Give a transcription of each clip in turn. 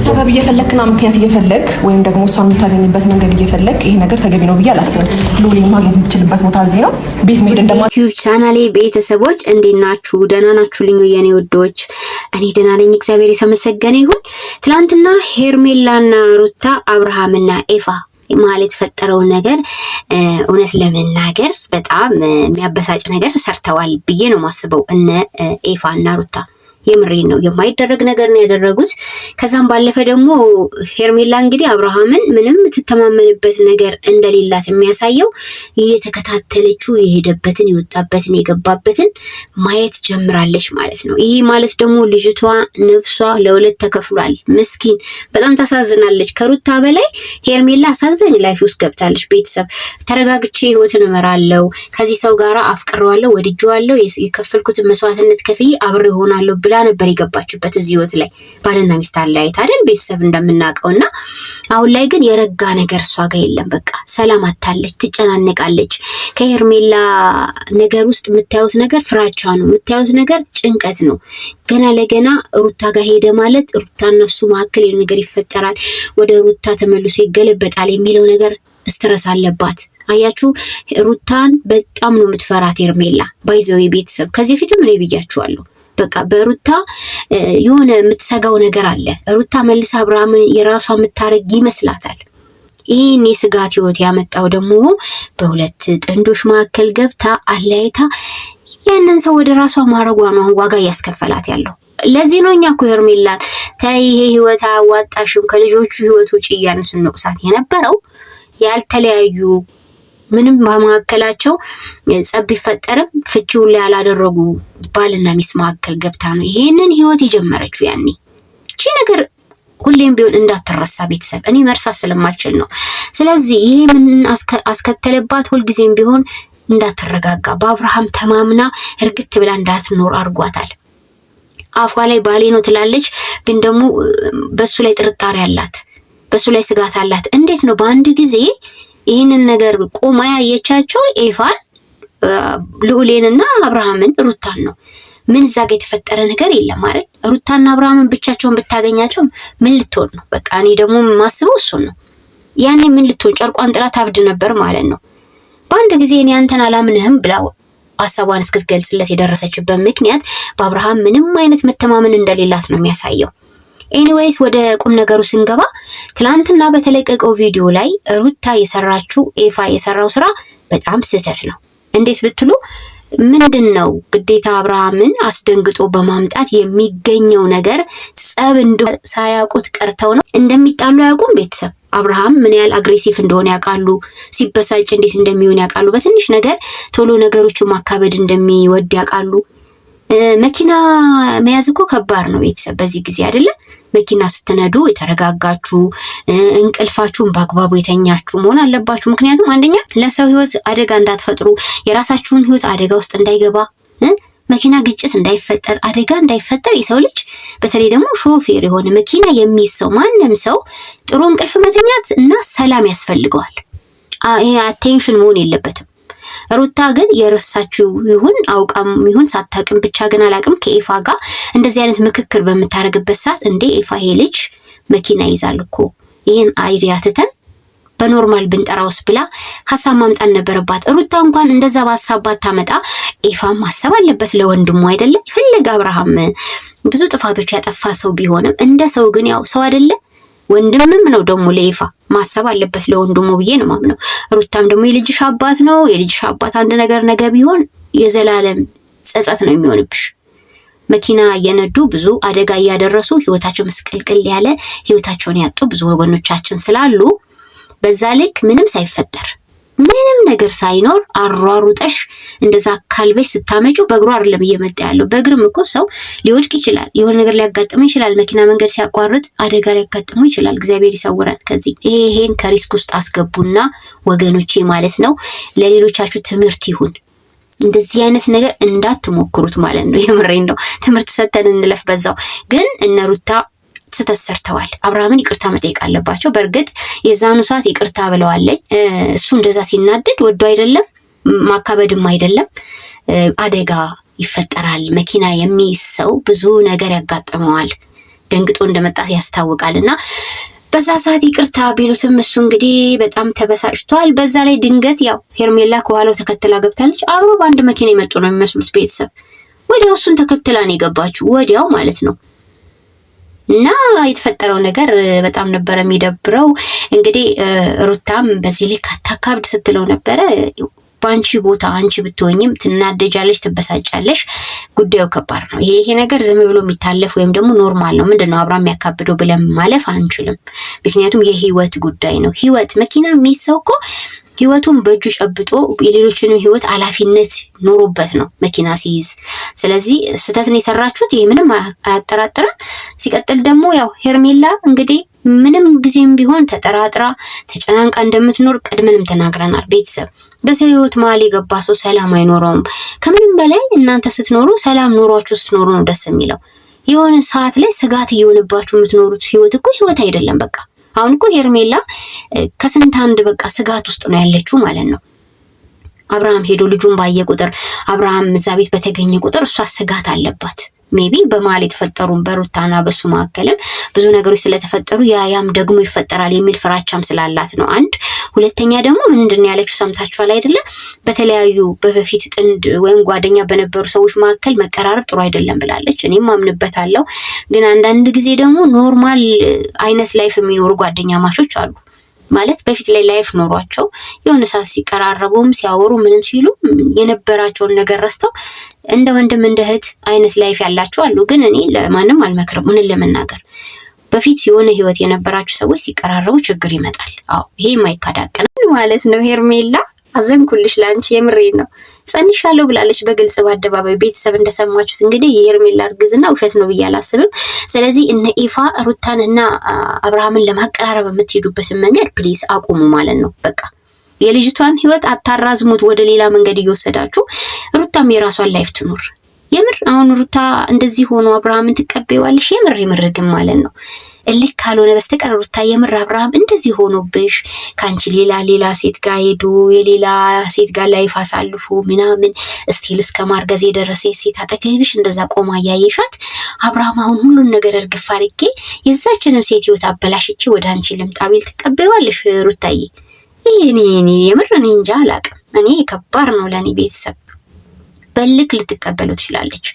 ሰበብ እየፈለክና ምክንያት እየፈለክ ወይም ደግሞ እሷን የምታገኝበት መንገድ እየፈለክ ይሄ ነገር ተገቢ ነው ብዬ አላስብም። ሉሊን ማግኘት የምትችልበት ቦታ እዚህ ነው። ቤት መሄድ ዩቲዩብ ቻናሌ ቤተሰቦች እንዴት ናችሁ? ደህና ናችሁልኝ? የኔ ወዶች እኔ ደህና ነኝ፣ እግዚአብሔር የተመሰገነ ይሁን። ትላንትና ሄርሜላና ሩታ አብርሃምና ኤፋ ማለት የተፈጠረውን ነገር እውነት ለመናገር በጣም የሚያበሳጭ ነገር ሰርተዋል ብዬ ነው ማስበው እነ ኤፋና ሩታ። የምሬን ነው፣ የማይደረግ ነገር ነው ያደረጉት። ከዛም ባለፈ ደግሞ ሄርሜላ እንግዲህ አብርሃምን ምንም ትተማመንበት ነገር እንደሌላት የሚያሳየው እየተከታተለችው የሄደበትን የወጣበትን የገባበትን ማየት ጀምራለች ማለት ነው። ይሄ ማለት ደግሞ ልጅቷ ነፍሷ ለሁለት ተከፍሏል። ምስኪን በጣም ታሳዝናለች። ከሩታ በላይ ሄርሜላ አሳዛኝ ላይፍ ውስጥ ገብታለች። ቤተሰብ ተረጋግቼ ህይወትን እመራለሁ፣ ከዚህ ሰው ጋራ አፍቅረዋለሁ፣ ወድጄዋለሁ፣ የከፈልኩትን መስዋዕትነት ከፍዬ አብሬ እሆናለሁ ብላ ነበር የገባችበት እዚህ ህይወት ላይ ባልና ሚስት አለያይታ አይደል ቤተሰብ እንደምናውቀውና አሁን ላይ ግን የረጋ ነገር እሷ ጋር የለም። በቃ ሰላም አታለች፣ ትጨናነቃለች። ከሄርሜላ ነገር ውስጥ የምታዩት ነገር ፍራቻ ነው፣ የምታዩት ነገር ጭንቀት ነው። ገና ለገና ሩታ ጋር ሄደ ማለት ሩታና እሱ መካከል ነገር ይፈጠራል፣ ወደ ሩታ ተመልሶ ይገለበጣል የሚለው ነገር ስትረስ አለባት። አያችሁ ሩታን በጣም ነው የምትፈራት ሄርሜላ። ባይዘው ቤተሰብ ከዚህ ፊትም እኔ ብያችኋለሁ። በቃ በሩታ የሆነ የምትሰጋው ነገር አለ። ሩታ መልስ አብርሃምን የራሷ የምታረግ ይመስላታል። ይህን የስጋት ህይወት ያመጣው ደግሞ በሁለት ጥንዶች መካከል ገብታ አለያይታ ያንን ሰው ወደ ራሷ ማረጓ ነው ዋጋ እያስከፈላት ያለው። ለዚህ ነው እኛ እኮ ሄርሜላን ተይ ይሄ ህይወት አያዋጣሽም ከልጆቹ ህይወት ውጪ እያልን ስንወቅሳት የነበረው። ያልተለያዩ ምንም በመካከላቸው ጸብ ቢፈጠርም ፍቺውን ላይ ያላደረጉ ባልና ሚስት መካከል ገብታ ነው ይሄንን ህይወት የጀመረችው። ያኔ እቺ ነገር ሁሌም ቢሆን እንዳትረሳ ቤተሰብ፣ እኔ መርሳት ስለማልችል ነው። ስለዚህ ይሄ ምን አስከተለባት? ሁልጊዜም ቢሆን እንዳትረጋጋ፣ በአብርሃም ተማምና እርግጥ ብላ እንዳትኖር አድርጓታል። አፏ ላይ ባሌ ነው ትላለች፣ ግን ደግሞ በሱ ላይ ጥርጣሬ አላት፣ በሱ ላይ ስጋት አላት። እንዴት ነው በአንድ ጊዜ ይህንን ነገር ቆማ ያየቻቸው? ኤፋን፣ ልዑሌንና አብርሃምን፣ ሩታን ነው። ምን እዛ ጋር የተፈጠረ ነገር የለም አይደል? ሩታና አብርሃምን ብቻቸውን ብታገኛቸው ምን ልትሆን ነው? በቃ እኔ ደግሞ ማስበው እሱን ነው። ያኔ ምን ልትሆን ጨርቋን ጥላ ታብድ ነበር ማለት ነው። በአንድ ጊዜ እኔ አንተን አላምንህም ብላው ሀሳቧን እስክትገልጽለት የደረሰችበት ምክንያት በአብርሃም ምንም አይነት መተማመን እንደሌላት ነው የሚያሳየው። ኤኒዌይስ ወደ ቁም ነገሩ ስንገባ ትላንትና በተለቀቀው ቪዲዮ ላይ ሩታ የሰራችው ኤፋ የሰራው ስራ በጣም ስህተት ነው። እንዴት ብትሉ ምንድነው ግዴታ አብርሃምን አስደንግጦ በማምጣት የሚገኘው ነገር ጸብ ሳያውቁት ቀርተው ነው። እንደሚጣሉ ያውቁም ቤተሰብ። አብርሃም ምን ያህል አግሬሲቭ እንደሆነ ያውቃሉ። ሲበሳጭ እንዴት እንደሚሆን ያውቃሉ። በትንሽ ነገር ቶሎ ነገሮችን ማካበድ እንደሚወድ ያውቃሉ። መኪና መያዝ እኮ ከባድ ነው ቤተሰብ በዚህ ጊዜ አይደለ? መኪና ስትነዱ የተረጋጋችሁ እንቅልፋችሁን በአግባቡ የተኛችሁ መሆን አለባችሁ። ምክንያቱም አንደኛ ለሰው ህይወት አደጋ እንዳትፈጥሩ፣ የራሳችሁን ህይወት አደጋ ውስጥ እንዳይገባ፣ መኪና ግጭት እንዳይፈጠር፣ አደጋ እንዳይፈጠር የሰው ልጅ በተለይ ደግሞ ሾፌር የሆነ መኪና የሚይዝ ሰው ማንም ሰው ጥሩ እንቅልፍ መተኛት እና ሰላም ያስፈልገዋል። ይሄ አቴንሽን መሆን የለበትም። ሩታ ግን የረሳችው ይሁን አውቃም ይሁን ሳታቅም ብቻ ግን አላቅም ከኤፋ ጋር እንደዚህ አይነት ምክክር በምታረግበት ሰዓት እንዴ ኤፋ ይሄ ልጅ መኪና ይዛል እኮ ይሄን አይዲያ ትተን በኖርማል ብንጠራውስ ብላ ሐሳብ ማምጣት ነበረባት። ሩታ እንኳን እንደዛ ባሳባት ታመጣ ኤፋ ማሰብ አለበት ለወንድሙ አይደለ? ይፈልግ አብርሃም ብዙ ጥፋቶች ያጠፋ ሰው ቢሆንም እንደ ሰው ግን ያው ሰው አይደለ? ወንድምም ነው ደግሞ ለኤፋ ማሰብ አለበት ለወንድሙ ብዬ ነው ማምነው። ሩታም ደግሞ የልጅሽ አባት ነው። የልጅሽ አባት አንድ ነገር ነገ ቢሆን የዘላለም ጸጸት ነው የሚሆንብሽ። መኪና እየነዱ ብዙ አደጋ እያደረሱ ህይወታቸው መስቀልቅል ያለ ህይወታቸውን ያጡ ብዙ ወገኖቻችን ስላሉ በዛ ልክ ምንም ሳይፈጠር ምንም ነገር ሳይኖር አሯሩጠሽ እንደዛ ካልበሽ ስታመጩ በእግሩ አይደለም እየመጣ ያለው። በእግርም እኮ ሰው ሊወድቅ ይችላል፣ የሆነ ነገር ሊያጋጥመው ይችላል። መኪና መንገድ ሲያቋርጥ አደጋ ሊያጋጥመው ይችላል። እግዚአብሔር ይሰውራል ከዚህ። ይሄን ከሪስክ ውስጥ አስገቡና ወገኖቼ ማለት ነው ለሌሎቻችሁ ትምህርት ይሁን። እንደዚህ አይነት ነገር እንዳትሞክሩት ማለት ነው። የምሬን ነው። ትምህርት ሰተን እንለፍ በዛው። ግን እነ ሩታ ስህተት ሰርተዋል። አብርሃምን ይቅርታ መጠየቅ አለባቸው። በእርግጥ የዛኑ ሰዓት ይቅርታ ብለዋለች። እሱ እንደዛ ሲናደድ ወዶ አይደለም፣ ማካበድም አይደለም። አደጋ ይፈጠራል። መኪና የሚይዝ ሰው ብዙ ነገር ያጋጥመዋል። ደንግጦ እንደመጣ ያስታውቃልና በዛ ሰዓት ይቅርታ ቢሉትም እሱ እንግዲህ በጣም ተበሳጭቷል። በዛ ላይ ድንገት ያው ሄርሜላ ከኋላው ተከትላ ገብታለች። አብሮ በአንድ መኪና የመጡ ነው የሚመስሉት ቤተሰብ። ወዲያው እሱን ተከትላ ነው የገባችው፣ ወዲያው ማለት ነው። እና የተፈጠረው ነገር በጣም ነበር የሚደብረው። እንግዲህ ሩታም በዚህ ልክ አታካብድ ስትለው ነበረ። በአንቺ ቦታ አንቺ ብትሆኝም ትናደጃለሽ፣ ትበሳጫለሽ። ጉዳዩ ከባድ ነው። ይሄ ነገር ዝም ብሎ የሚታለፍ ወይም ደግሞ ኖርማል ነው ምንድነው አብርሃም የሚያካብደው ብለን ማለፍ አንችልም። ምክንያቱም የህይወት ጉዳይ ነው። ህይወት መኪና የሚይዘው እኮ ህይወቱን በእጁ ጨብጦ የሌሎችንም ህይወት ኃላፊነት ኖሮበት ነው መኪና ሲይዝ። ስለዚህ ስህተትን የሰራችሁት ይሄ ምንም አያጠራጥርም። ሲቀጥል ደግሞ ያው ሄርሜላ እንግዲህ ምንም ጊዜም ቢሆን ተጠራጥራ ተጨናንቃ እንደምትኖር ቀድመንም ተናግረናል። ቤተሰብ በሰው ህይወት መሀል የገባ ሰው ሰላም አይኖረውም። ከምንም በላይ እናንተ ስትኖሩ ሰላም ኖሯችሁ ስትኖሩ ነው ደስ የሚለው። የሆነ ሰዓት ላይ ስጋት እየሆነባችሁ የምትኖሩት ህይወት እኮ ህይወት አይደለም። በቃ አሁን እኮ ሄርሜላ ከስንት አንድ በቃ ስጋት ውስጥ ነው ያለችው ማለት ነው። አብርሃም ሄዶ ልጁን ባየ ቁጥር፣ አብርሃም እዛ ቤት በተገኘ ቁጥር እሷ ስጋት አለባት። ሜቢ በመሀል የተፈጠሩ በሩታና በሱ መካከልም ብዙ ነገሮች ስለተፈጠሩ ያም ደግሞ ይፈጠራል የሚል ፍራቻም ስላላት ነው። አንድ ሁለተኛ ደግሞ ምንድን ያለችው ሰምታችኋል አይደለ? በተለያዩ በፊት ጥንድ ወይም ጓደኛ በነበሩ ሰዎች መካከል መቀራረብ ጥሩ አይደለም ብላለች። እኔም አምንበታለሁ። ግን አንዳንድ ጊዜ ደግሞ ኖርማል አይነት ላይፍ የሚኖሩ ጓደኛ ማቾች አሉ ማለት በፊት ላይ ላይፍ ኖሯቸው የሆነ ሰዓት ሲቀራረቡም ሲያወሩ ምንም ሲሉ የነበራቸውን ነገር ረስተው እንደ ወንድም እንደ እህት አይነት ላይፍ ያላቸው አሉ። ግን እኔ ለማንም አልመክርም። ምን ለመናገር በፊት የሆነ ህይወት የነበራችሁ ሰዎች ሲቀራረቡ ችግር ይመጣል። አዎ ይሄ የማይካዳቀን ማለት ነው። ሄርሜላ አዘንኩልሽ፣ ላንቺ የምሬን ነው። ጸንሻለሁ ብላለች በግልጽ በአደባባይ። ቤተሰብ እንደሰማችሁት እንግዲህ የሄርሜላ እርግዝና ውሸት ነው ብዬ አላስብም። ስለዚህ እነ ኢፋ ሩታንና አብርሃምን ለማቀራረብ የምትሄዱበትን መንገድ ፕሊዝ አቁሙ ማለት ነው። በቃ የልጅቷን ህይወት አታራዝሙት ወደ ሌላ መንገድ እየወሰዳችሁ። ሩታም የራሷን ላይፍ ትኖር። የምር አሁን ሩታ እንደዚህ ሆኖ አብርሃምን ትቀበይዋለሽ? የምር ግን ማለት ነው እልክ ካልሆነ በስተቀር ሩታ የምር አብርሃም እንደዚህ ሆኖብሽ ካንቺ ሌላ ሴት ጋር ሄዶ የሌላ ሴት ጋር ላይፍ አሳልፎ ምናምን እስቲል እስከ ማርገዝ የደረሰ ሴት አጠገብሽ እንደዛ ቆማ እያየሻት አብርሃም አሁን ሁሉን ነገር እርግፍ አድርጌ የዛችንም ሴት ህይወት አበላሽቼ ወደ አንቺ ልምጣ ቢል ትቀበይዋለሽ ሩታዬ? ይሄ የምር እኔ እንጃ አላቅም። እኔ ከባድ ነው ለኔ። ቤተሰብ በልክ ልትቀበለው ትችላለች።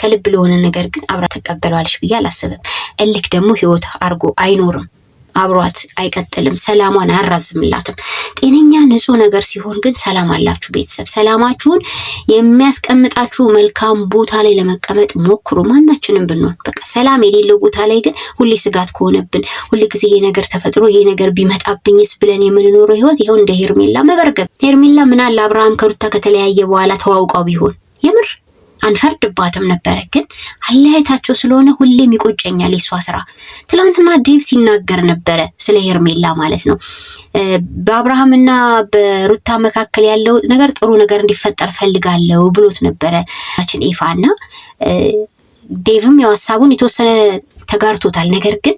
ከልብ ለሆነ ነገር ግን አብራ ተቀበለዋለች ብዬ አላስብም። እልክ ደግሞ ህይወት አርጎ አይኖርም፣ አብሯት አይቀጥልም፣ ሰላሟን አያራዝምላትም። ጤነኛ ንጹህ ነገር ሲሆን ግን ሰላም አላችሁ ቤተሰብ። ሰላማችሁን የሚያስቀምጣችሁ መልካም ቦታ ላይ ለመቀመጥ ሞክሩ። ማናችንም ብንሆን በቃ ሰላም የሌለው ቦታ ላይ ግን ሁሌ ስጋት ከሆነብን ሁሌ ጊዜ ይሄ ነገር ተፈጥሮ ይሄ ነገር ቢመጣብኝስ ብለን የምንኖረው ህይወት ይሄው እንደ ሄርሜላ መበርገብ። ሄርሜላ ምን አለ አብርሃም ከሩታ ከተለያየ በኋላ ተዋውቀው ቢሆን የምር አንፈርድባትም ነበረ። ግን አለያየታቸው ስለሆነ ሁሌም ይቆጨኛል የሷ ስራ። ትላንትና ዴቭ ሲናገር ነበረ ስለ ሄርሜላ ማለት ነው። በአብርሃምና በሩታ መካከል ያለው ነገር ጥሩ ነገር እንዲፈጠር ፈልጋለሁ ብሎት ነበረ ኢፋና ዴቭም ያው ሀሳቡን የተወሰነ ተጋርቶታል። ነገር ግን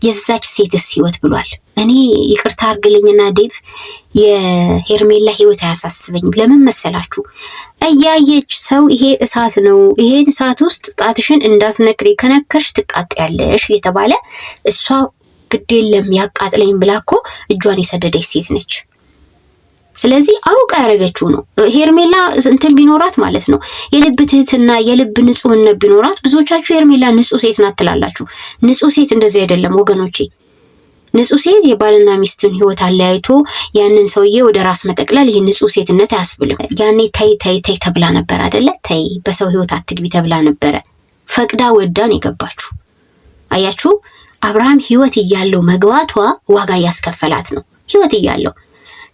የዛች ሴትስ ህይወት ብሏል። እኔ ይቅርታ አርግልኝና ዴቭ የሄርሜላ ህይወት አያሳስበኝም። ለምን መሰላችሁ? እያየች ሰው ይሄ እሳት ነው፣ ይሄን እሳት ውስጥ ጣትሽን እንዳትነክሪ ከነከርሽ ትቃጠያለሽ እየተባለ እሷ ግዴለም ያቃጥለኝ ብላ እኮ እጇን የሰደደች ሴት ነች። ስለዚህ አውቃ ያረገችው ነው። ሄርሜላ እንትን ቢኖራት ማለት ነው የልብ ትህትና የልብ ንጹህነት ቢኖራት፣ ብዙዎቻችሁ ሄርሜላ ንጹህ ሴት ናት ትላላችሁ። ንጹህ ሴት እንደዚህ አይደለም ወገኖቼ። ንጹህ ሴት የባልና ሚስትን ህይወት አለያይቶ ያንን ሰውዬ ወደ ራስ መጠቅለል ይሄ ንጹህ ሴትነት አያስብልም። ያኔ ተይ ተብላ ነበር አይደለ? ተይ በሰው ህይወት አትግቢ ተብላ ነበረ። ፈቅዳ ወዳን የገባችሁ አያችሁ። አብርሃም ህይወት እያለው መግባቷ ዋጋ ያስከፈላት ነው። ህይወት እያለው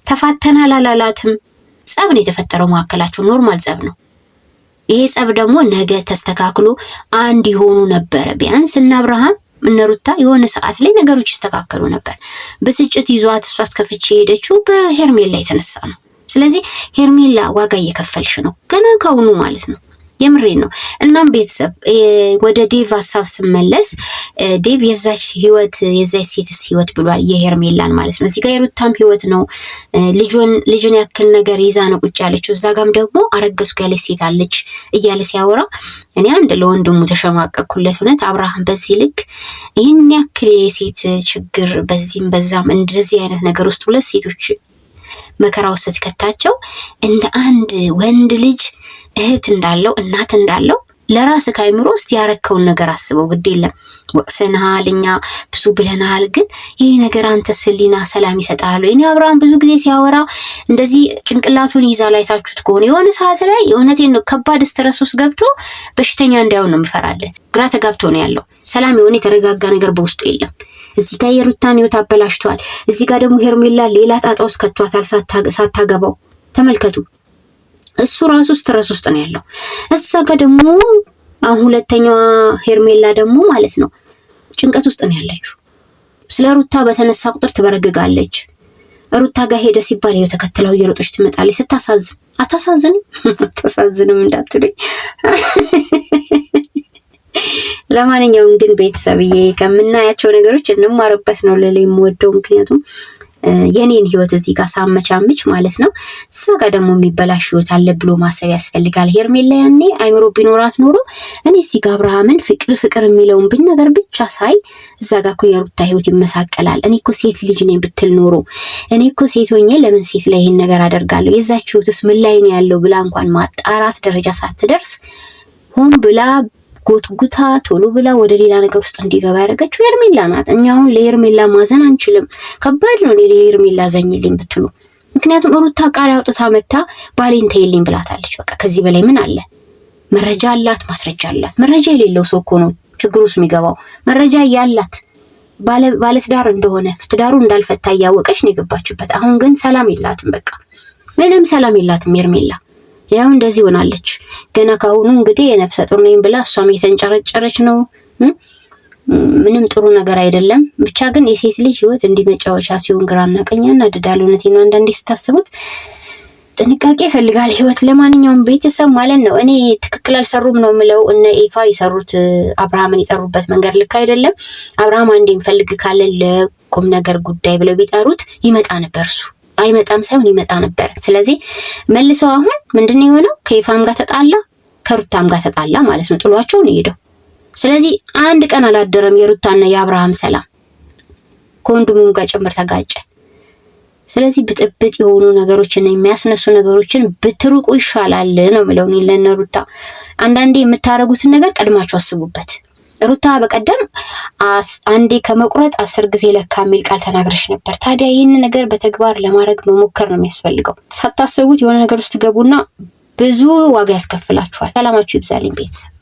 ተፋተና ላላላትም ጸብ ነው የተፈጠረው መካከላቸው። ኖርማል ጸብ ነው ይሄ። ጸብ ደግሞ ነገ ተስተካክሎ አንድ ይሆኑ ነበረ። ቢያንስ እና አብርሃም እነ ሩታ የሆነ ሰዓት ላይ ነገሮች ይስተካከሉ ነበር። ብስጭት ይዟት እሷ አስከፍቼ ሄደችው በሄርሜላ የተነሳ ነው። ስለዚህ ሄርሜላ ዋጋ እየከፈልሽ ነው ገና ካሁኑ ማለት ነው። የምሬን ነው። እናም ቤተሰብ ወደ ዴቭ ሀሳብ ስመለስ ዴቭ የዛች ሴትስ ህይወት ብሏል፣ የሄርሜላን ማለት ነው። እዚህ ጋር የሩታም ህይወት ነው። ልጁን ያክል ነገር ይዛ ነው ቁጭ ያለችው። እዛ ጋም ደግሞ አረገዝኩ ያለች ሴት አለች እያለ ሲያወራ እኔ አንድ ለወንድሙ ተሸማቀቅኩለት። እውነት አብርሃም በዚህ ልክ ይህን ያክል የሴት ችግር በዚህም በዛም እንደዚህ አይነት ነገር ውስጥ ሁለት ሴቶች መከራው ስትከታቸው እንደ አንድ ወንድ ልጅ እህት እንዳለው እናት እንዳለው ለራስ ካይምሮ ውስጥ ያረከውን ነገር አስበው። ግድ የለም ወቅሰናል፣ እኛ ብዙ ብለናል፣ ግን ይሄ ነገር አንተ ስሊና ሰላም ይሰጣሉ። እኔ አብርሃም ብዙ ጊዜ ሲያወራ እንደዚህ ጭንቅላቱን ይዛ ላይታችሁት ከሆነ የሆነ ሰዓት ላይ የእውነቴን ነው ከባድ ስትረስ ውስጥ ገብቶ በሽተኛ እንዳይሆን ነው የምፈራለት። ግራ ተጋብቶ ነው ያለው። ሰላም የሆነ የተረጋጋ ነገር በውስጡ የለም። እዚህ ጋር የሩታን ህይወት አበላሽቷል። እዚህ ጋር ደግሞ ሄርሜላ ሌላ ጣጣ ውስጥ ከቷታል ሳታገባው። ተመልከቱ፣ እሱ ራሱ ስትረስ ውስጥ ነው ያለው። እዛ ጋር ደግሞ አሁን ሁለተኛዋ ሄርሜላ ደግሞ ማለት ነው ጭንቀት ውስጥ ነው ያለችው። ስለ ሩታ በተነሳ ቁጥር ትበረግጋለች። ሩታ ጋር ሄደ ሲባል ይኸው ተከትለው እየሮጠች ትመጣለች። ስታሳዝን። አታሳዝንም? አታሳዝንም እንዳትሉኝ። ለማንኛውም ግን ቤተሰብዬ ከምናያቸው ነገሮች እንማርበት ነው ልል የምወደው። ምክንያቱም የኔን ህይወት እዚህ ጋር ሳመቻምች ማለት ነው እዛ ጋር ደግሞ የሚበላሽ ህይወት አለ ብሎ ማሰብ ያስፈልጋል። ሄርሜላ ያኔ አይምሮ ቢኖራት ኖሮ እኔ እዚህ ጋር አብርሃምን ፍቅር የሚለውን ነገር ብቻ ሳይ እዛ ጋር እኮ የሩታ ህይወት ይመሳቀላል። እኔ እኮ ሴት ልጅ ነኝ ብትል ኖሮ እኔ እኮ ሴት ሆኜ ለምን ሴት ላይ ይሄን ነገር አደርጋለሁ የዛች ህይወትስ ምን ላይ ነው ያለው ብላ እንኳን ማጣራት ደረጃ ሳትደርስ ሆን ብላ ጎትጉታ ቶሎ ብላ ወደ ሌላ ነገር ውስጥ እንዲገባ ያደረገችው ሄርሜላ ናት። እኛ አሁን ለሄርሜላ ማዘን አንችልም። ከባድ ነው ለሄርሜላ ዘኝልኝ ብትሉ። ምክንያቱም ሩታ ቃል አውጥታ መታ ባሌን ተይልኝ ብላታለች። በቃ ከዚህ በላይ ምን አለ? መረጃ አላት፣ ማስረጃ አላት። መረጃ የሌለው ሰው እኮ ነው ችግር ውስጥ የሚገባው። መረጃ ያላት ባለትዳር እንደሆነ ትዳሩ እንዳልፈታ እያወቀች ነው የገባችበት። አሁን ግን ሰላም የላትም። በቃ ምንም ሰላም የላትም ሄርሜላ። ያው እንደዚህ ሆናለች። ገና ካሁኑ እንግዲህ የነፍሰ ጡር ነኝ ብላ እሷም የተንጨረጨረች ነው። ምንም ጥሩ ነገር አይደለም። ብቻ ግን የሴት ልጅ ህይወት እንዲመጫወቻ ሲሆን ግራና ቀኝ ያናድዳል። እውነቴን ነው። አንዳንዴ ስታስቡት ጥንቃቄ ይፈልጋል ህይወት። ለማንኛውም ቤተሰብ ማለት ነው እኔ ትክክል አልሰሩም ነው የምለው። እነ ኤፋ የሰሩት አብርሃምን የጠሩበት መንገድ ልክ አይደለም። አብርሃም አንዴ እንፈልግ ካለን ለቁም ነገር ጉዳይ ብለው ቢጠሩት ይመጣ ነበር። እሱ አይመጣም ሳይሆን ይመጣ ነበር። ስለዚህ መልሰው አሁን ምንድነው የሆነው? ከኤፋም ጋር ተጣላ፣ ከሩታም ጋር ተጣላ ማለት ነው። ጥሏቸው ነው ሄደው። ስለዚህ አንድ ቀን አላደረም የሩታና የአብርሃም ሰላም። ከወንድሙም ጋር ጭምር ተጋጨ። ስለዚህ ብጥብጥ የሆኑ ነገሮችን የሚያስነሱ ነገሮችን ብትሩቁ ይሻላል ነው የምለው እኔ ለነ ሩታ። አንዳንዴ የምታረጉትን ነገር ቀድማችሁ አስቡበት። ሩታ በቀደም አንዴ ከመቁረጥ 10 ጊዜ ለካ የሚል ቃል ተናግረሽ ነበር። ታዲያ ይህን ነገር በተግባር ለማድረግ መሞከር ነው የሚያስፈልገው። ሳታስቡት የሆነ ነገር ውስጥ ገቡና ብዙ ዋጋ ያስከፍላችኋል። ሰላማችሁ ይብዛልኝ ቤተሰብ።